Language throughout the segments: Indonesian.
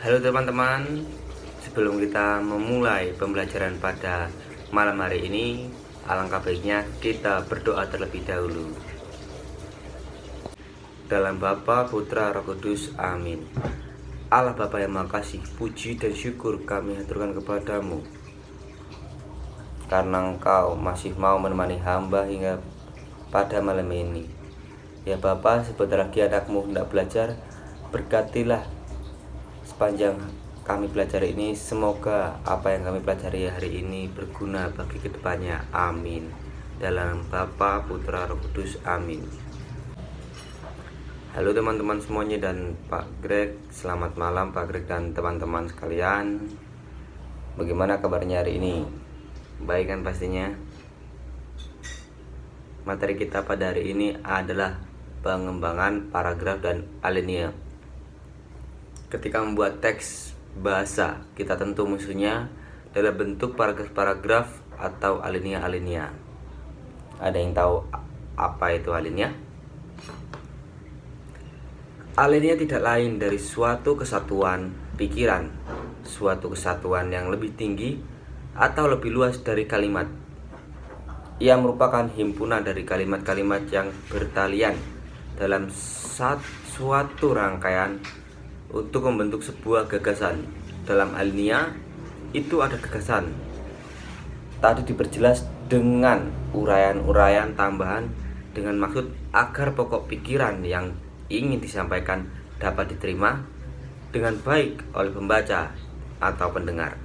Halo teman-teman, sebelum kita memulai pembelajaran pada malam hari ini, alangkah baiknya kita berdoa terlebih dahulu. Dalam Bapa, Putra, Roh Kudus, amin. Allah Bapa yang Maha Kasih, puji dan syukur kami haturkan kepadamu, karena Engkau masih mau menemani hamba hingga pada malam ini. Ya Bapa, sebentar lagi anakmu hendak belajar, berkatilah sepanjang kami belajar ini. Semoga apa yang kami pelajari hari ini berguna bagi kedepannya, amin. Dalam Bapa, Putra, Roh Kudus, amin. Halo teman-teman semuanya dan Pak Greg, selamat malam Pak Greg dan teman-teman sekalian. Bagaimana kabarnya hari ini? Baik kan pastinya? Materi kita pada hari ini adalah pengembangan paragraf dan alinea. Ketika membuat teks bahasa, kita tentu musuhnya dalam bentuk paragraf-paragraf atau alinea-alinea. Ada yang tahu apa itu alinea? Alinea tidak lain dari suatu kesatuan pikiran, suatu kesatuan yang lebih tinggi atau lebih luas dari kalimat. Ia merupakan himpunan dari kalimat-kalimat yang bertalian dalam suatu rangkaian untuk membentuk sebuah gagasan. Dalam alinea itu ada gagasan. Tadi diperjelas dengan uraian-uraian tambahan dengan maksud agar pokok pikiran yang ingin disampaikan dapat diterima dengan baik oleh pembaca atau pendengar.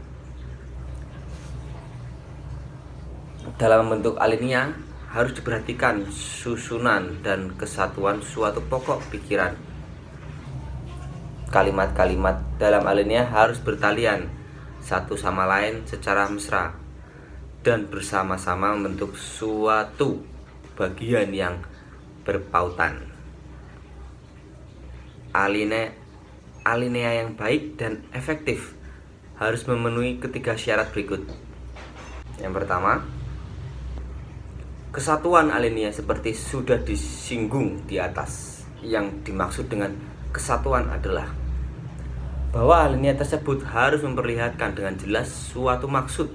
Dalam bentuk alinea harus diperhatikan susunan dan kesatuan suatu pokok pikiran. Kalimat-kalimat dalam alinea harus bertalian satu sama lain secara mesra dan bersama-sama membentuk suatu bagian yang berpautan. Alinea yang baik dan efektif harus memenuhi ketiga syarat berikut. Yang pertama, kesatuan alinea seperti sudah disinggung di atas. Yang dimaksud dengan kesatuan adalah bahwa alinea tersebut harus memperlihatkan dengan jelas suatu maksud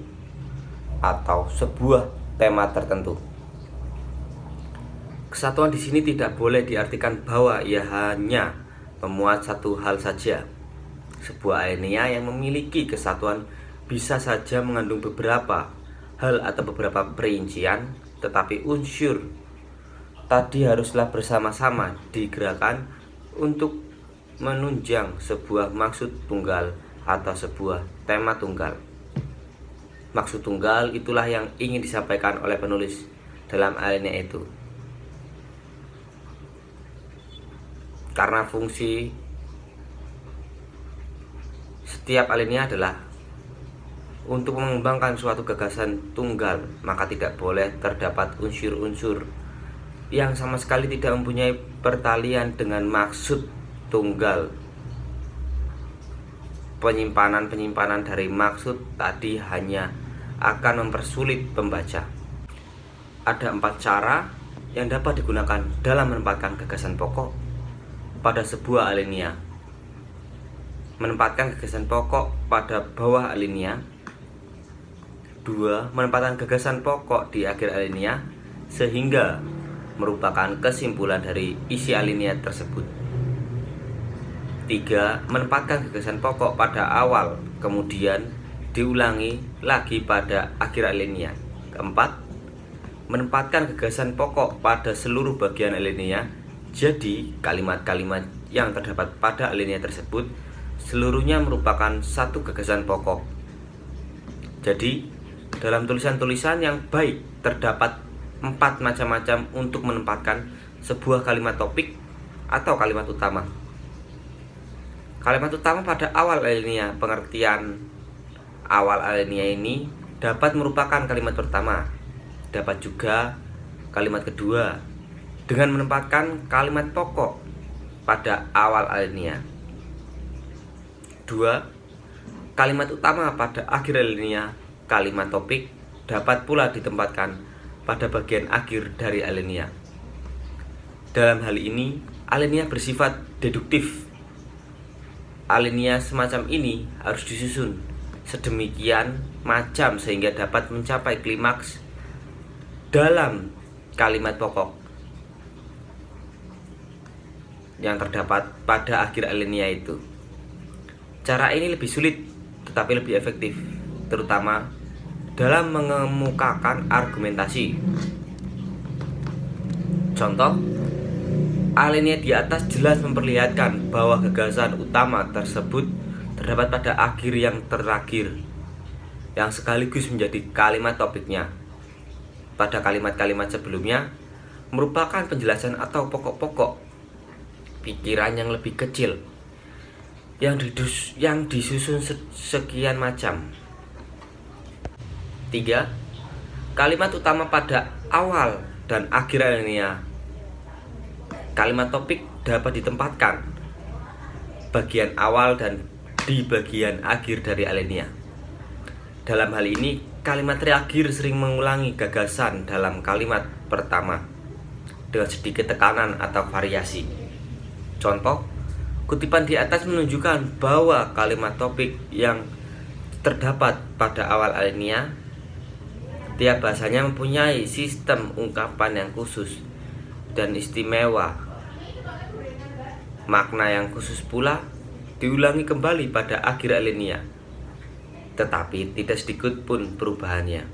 atau sebuah tema tertentu. Kesatuan di sini tidak boleh diartikan bahwa ia hanya memuat satu hal saja. Sebuah alinea yang memiliki kesatuan bisa saja mengandung beberapa hal atau beberapa perincian, tetapi unsur tadi haruslah bersama-sama digerakkan untuk menunjang sebuah maksud tunggal atau sebuah tema tunggal. Maksud tunggal itulah yang ingin disampaikan oleh penulis dalam alinea itu. Karena fungsi setiap alinea adalah untuk mengembangkan suatu gagasan tunggal, maka tidak boleh terdapat unsur-unsur yang sama sekali tidak mempunyai pertalian dengan maksud tunggal. Penyimpanan dari maksud tadi hanya akan mempersulit pembaca. Ada 4 cara yang dapat digunakan dalam menempatkan gagasan pokok pada sebuah alinea. Menempatkan gagasan pokok pada bawah alinea. 2. Menempatkan gagasan pokok di akhir alinea sehingga merupakan kesimpulan dari isi alinea tersebut. 3. Menempatkan gagasan pokok pada awal, kemudian diulangi lagi pada akhir alinea. 4. Menempatkan gagasan pokok pada seluruh bagian alinea. Jadi, kalimat-kalimat yang terdapat pada alinea tersebut seluruhnya merupakan satu gagasan pokok. Jadi, dalam tulisan-tulisan yang baik terdapat 4 macam-macam untuk menempatkan sebuah kalimat topik atau kalimat utama. Kalimat utama pada awal alinea, pengertian awal alinea ini dapat merupakan kalimat pertama, dapat juga kalimat kedua, dengan menempatkan kalimat pokok pada awal alinea. 2. Kalimat utama pada akhir alinea, kalimat topik dapat pula ditempatkan pada bagian akhir dari alinea. Dalam hal ini, alinea bersifat deduktif. alinea semacam ini harus disusun sedemikian macam sehingga dapat mencapai klimaks dalam kalimat pokok yang terdapat pada akhir alinea itu. Cara ini lebih sulit tetapi lebih efektif, terutama dalam mengemukakan argumentasi. Contoh, alinea di atas jelas memperlihatkan bahwa gagasan utama tersebut terdapat pada akhir yang terakhir, yang sekaligus menjadi kalimat topiknya. Pada kalimat-kalimat sebelumnya merupakan penjelasan atau pokok-pokok pikiran yang lebih kecil yang disusun sekian macam. 3. Kalimat utama pada awal dan akhir alinea. Kalimat topik dapat ditempatkan bagian awal dan di bagian akhir dari alinea. Dalam hal ini, kalimat terakhir sering mengulangi gagasan dalam kalimat pertama dengan sedikit tekanan atau variasi. Contoh, kutipan di atas menunjukkan bahwa kalimat topik yang terdapat pada awal alinea tiap bahasanya mempunyai sistem ungkapan yang khusus dan istimewa. Makna yang khusus pula diulangi kembali pada akhir alinea, tetapi tidak sedikit pun perubahannya.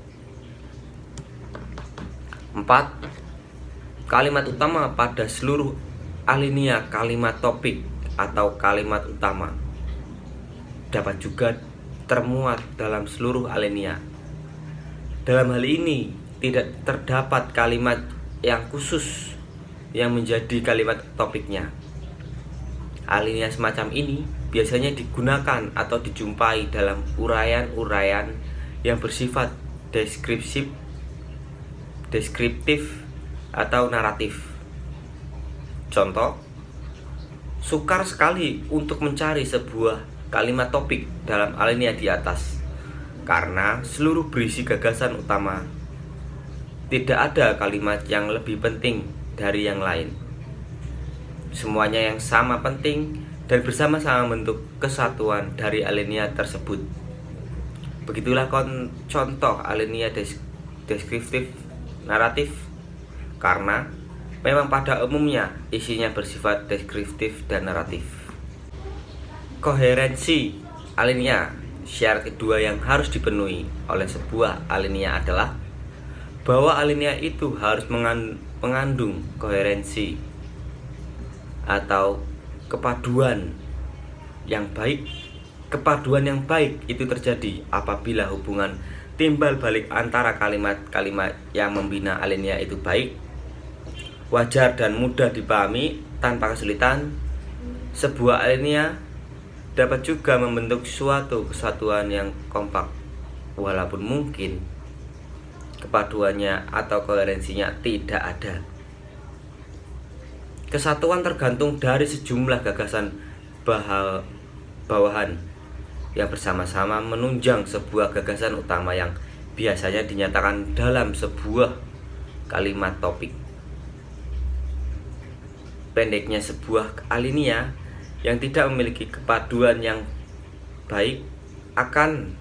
4. Kalimat utama pada seluruh alinea kalimat topik atau kalimat utama dapat juga termuat dalam seluruh alinea. Dalam hal ini tidak terdapat kalimat yang khusus yang menjadi kalimat topiknya. Alinea semacam ini biasanya digunakan atau dijumpai dalam uraian-uraian yang bersifat deskriptif atau naratif. Contoh, sukar sekali untuk mencari sebuah kalimat topik dalam alinea di atas karena seluruh berisi gagasan utama. Tidak ada kalimat yang lebih penting dari yang lain. Semuanya yang sama penting dan bersama-sama bentuk kesatuan dari alinea tersebut. Begitulah contoh alinea deskriptif naratif, karena memang pada umumnya isinya bersifat deskriptif dan naratif. Koherensi alinea. Syarat kedua yang harus dipenuhi oleh sebuah alinea adalah bahwa alinea itu harus mengandung koherensi atau kepaduan yang baik. Kepaduan yang baik itu terjadi apabila hubungan timbal balik antara kalimat-kalimat yang membina alinea itu baik, wajar dan mudah dipahami tanpa kesulitan. Sebuah alinea dapat juga membentuk suatu kesatuan yang kompak, walaupun mungkin kepaduannya atau koherensinya tidak ada. Kesatuan tergantung dari sejumlah gagasan bawahan yang bersama-sama menunjang sebuah gagasan utama yang biasanya dinyatakan dalam sebuah kalimat topik. Pendeknya sebuah alinea yang tidak memiliki kepaduan yang baik akan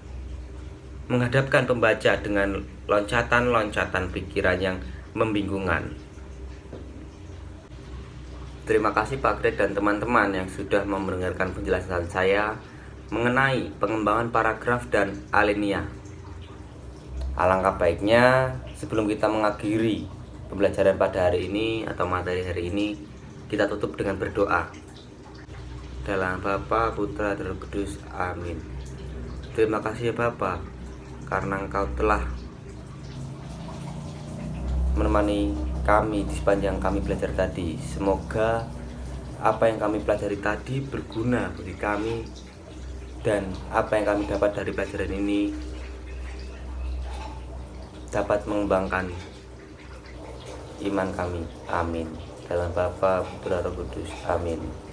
menghadapkan pembaca dengan loncatan-loncatan pikiran yang membingungkan. Terima kasih Pak Greg dan teman-teman yang sudah mendengarkan penjelasan saya mengenai pengembangan paragraf dan alinea. Alangkah baiknya sebelum kita mengakhiri pembelajaran pada hari ini atau materi hari ini, kita tutup dengan berdoa. Dalam Bapa, Putra, dan Roh Kudus. Amin. Terima kasih ya Bapa, karena Engkau telah menemani kami di sepanjang kami belajar tadi. Semoga apa yang kami pelajari tadi berguna bagi kami, dan apa yang kami dapat dari pelajaran ini dapat mengembangkan iman kami. Amin. Dalam Bapa, Putra, Roh Kudus. Amin.